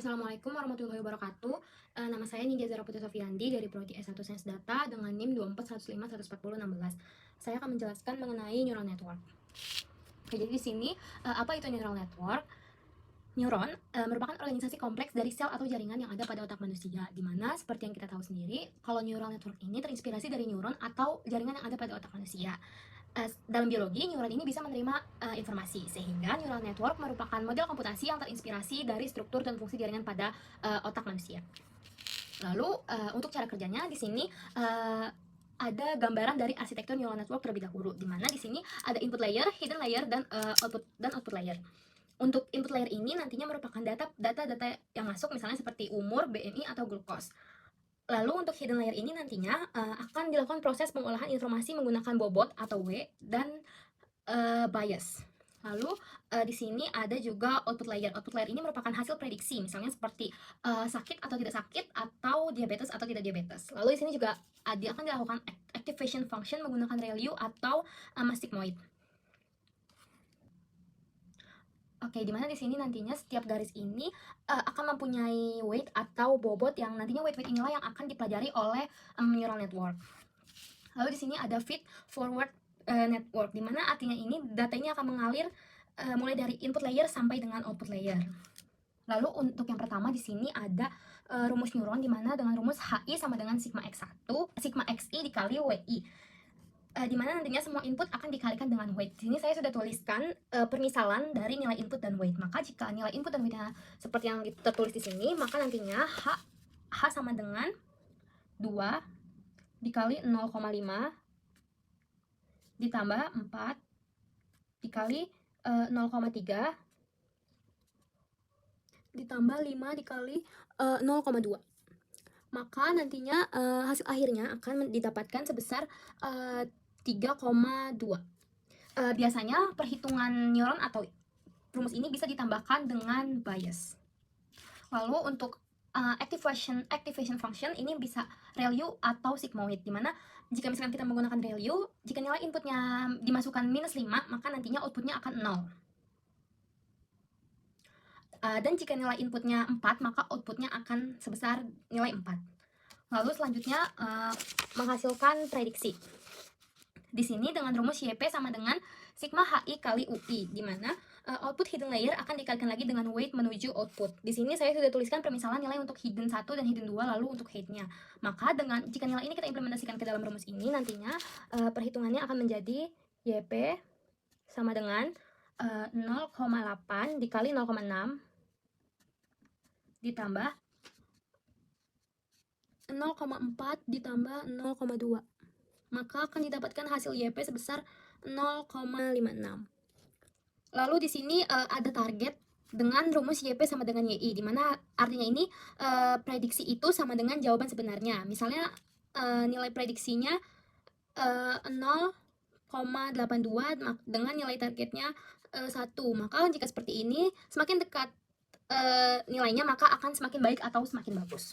Assalamualaikum warahmatullahi wabarakatuh. Nama saya Ninggia Zara Putri Sofiandi dari Prodi S1 Sains Data dengan NIM 241514016. Saya akan menjelaskan mengenai neural network. Oke, jadi di sini apa itu neural network? Neuron merupakan organisasi kompleks dari sel atau jaringan yang ada pada otak manusia, di mana seperti yang kita tahu sendiri, kalau neural network ini terinspirasi dari neuron atau jaringan yang ada pada otak manusia. Dalam biologi, neuron ini bisa menerima informasi, sehingga neural network merupakan model komputasi yang terinspirasi dari struktur dan fungsi jaringan pada otak manusia. Lalu untuk cara kerjanya di sini ada gambaran dari arsitektur neural network terlebih dahulu, di mana di sini ada input layer, hidden layer, dan output layer. Untuk input layer ini nantinya merupakan data yang masuk, misalnya seperti umur, BMI, atau glukos. Lalu untuk hidden layer ini nantinya akan dilakukan proses pengolahan informasi menggunakan bobot atau W dan bias. Lalu di sini ada juga output layer. Output layer ini merupakan hasil prediksi, misalnya seperti sakit atau tidak sakit, atau diabetes atau tidak diabetes. Lalu di sini juga akan dilakukan activation function menggunakan ReLU atau sigmoid. Oke, dimana di sini nantinya setiap garis ini akan mempunyai weight atau bobot yang nantinya weight inilah yang akan dipelajari oleh neural network. Lalu di sini ada feed forward network, dimana artinya ini data ini akan mengalir mulai dari input layer sampai dengan output layer. Lalu untuk yang pertama di sini ada rumus neuron, dimana dengan rumus HI sama dengan sigma X1, sigma XI dikali WI. Di mana nantinya semua input akan dikalikan dengan weight. Di sini saya sudah tuliskan permisalan dari nilai input dan weight. Maka jika nilai input dan weightnya seperti yang tertulis di sini, maka nantinya H sama dengan 2 dikali 0,5 ditambah 4 dikali 0,3 ditambah 5 dikali 0,2. Maka nantinya hasil akhirnya akan didapatkan sebesar 3,2. Biasanya perhitungan neuron atau rumus ini bisa ditambahkan dengan bias. Lalu untuk activation function ini bisa ReLU atau sigmoid, dimana jika misalkan kita menggunakan ReLU, jika nilai inputnya dimasukkan -5, maka nantinya outputnya akan 0. Dan jika nilai inputnya 4, maka outputnya akan sebesar nilai 4. Lalu selanjutnya menghasilkan prediksi. Di sini dengan rumus YP sama dengan sigma HI kali UI, di mana output hidden layer akan dikalikan lagi dengan weight menuju output. Di sini saya sudah tuliskan permisalan nilai untuk hidden 1 dan hidden 2, lalu untuk height-nya. Maka jika nilai ini kita implementasikan ke dalam rumus ini, nantinya perhitungannya akan menjadi YP sama dengan 0,8 dikali 0,6 ditambah 0,4 ditambah 0,2. Maka akan didapatkan hasil YP sebesar 0,56. Lalu di sini ada target dengan rumus YP sama dengan YI, di mana artinya ini prediksi itu sama dengan jawaban sebenarnya. Misalnya nilai prediksinya 0,82 dengan nilai targetnya 1. Maka jika seperti ini, semakin dekat nilainya, maka akan semakin baik atau semakin bagus.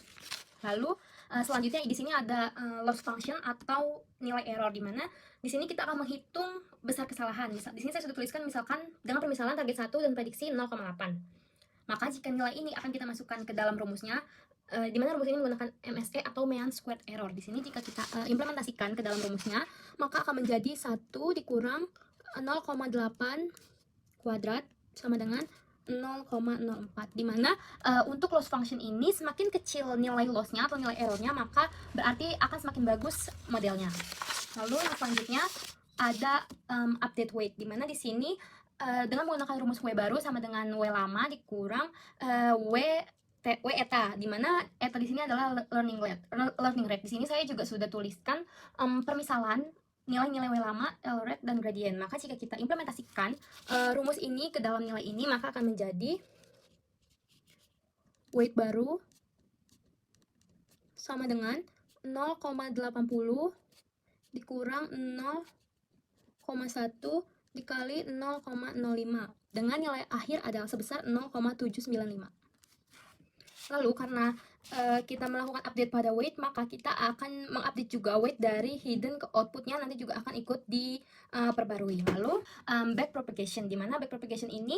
Lalu selanjutnya di sini ada loss function atau nilai error, di mana di sini kita akan menghitung besar kesalahan. Di sini saya sudah tuliskan misalkan dengan permisalan target 1 dan prediksi 0,8. Maka jika nilai ini akan kita masukkan ke dalam rumusnya, di mana rumus ini menggunakan MSE atau mean squared error. Di sini jika kita implementasikan ke dalam rumusnya, maka akan menjadi 1 dikurang 0,8 kuadrat sama dengan 0,04, dimana untuk loss function ini semakin kecil nilai lossnya atau nilai errornya, maka berarti akan semakin bagus modelnya. Lalu yang selanjutnya ada update weight, dimana di sini dengan menggunakan rumus W baru sama dengan W lama dikurang W eta, dimana eta di sini adalah learning rate. Di sini saya juga sudah tuliskan permisalan nilai-nilai W lama, L rate, dan gradient. Maka jika kita implementasikan rumus ini ke dalam nilai ini, maka akan menjadi weight baru sama dengan 0,80 dikurang 0,1 dikali 0,05 dengan nilai akhir adalah sebesar 0,795. Lalu karena kita melakukan update pada weight, maka kita akan mengupdate juga weight dari hidden ke outputnya, nanti juga akan ikut diperbarui. Lalu back propagation, di mana back propagation ini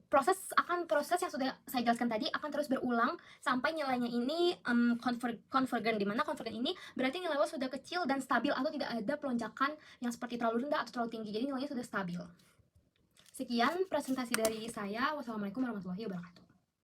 proses yang sudah saya jelaskan tadi akan terus berulang sampai nilainya ini convergent, di mana convergent ini berarti nilai lo sudah kecil dan stabil atau tidak ada pelonjakan yang seperti terlalu rendah atau terlalu tinggi, jadi nilainya sudah stabil. Sekian presentasi dari saya. Wassalamualaikum warahmatullahi wabarakatuh.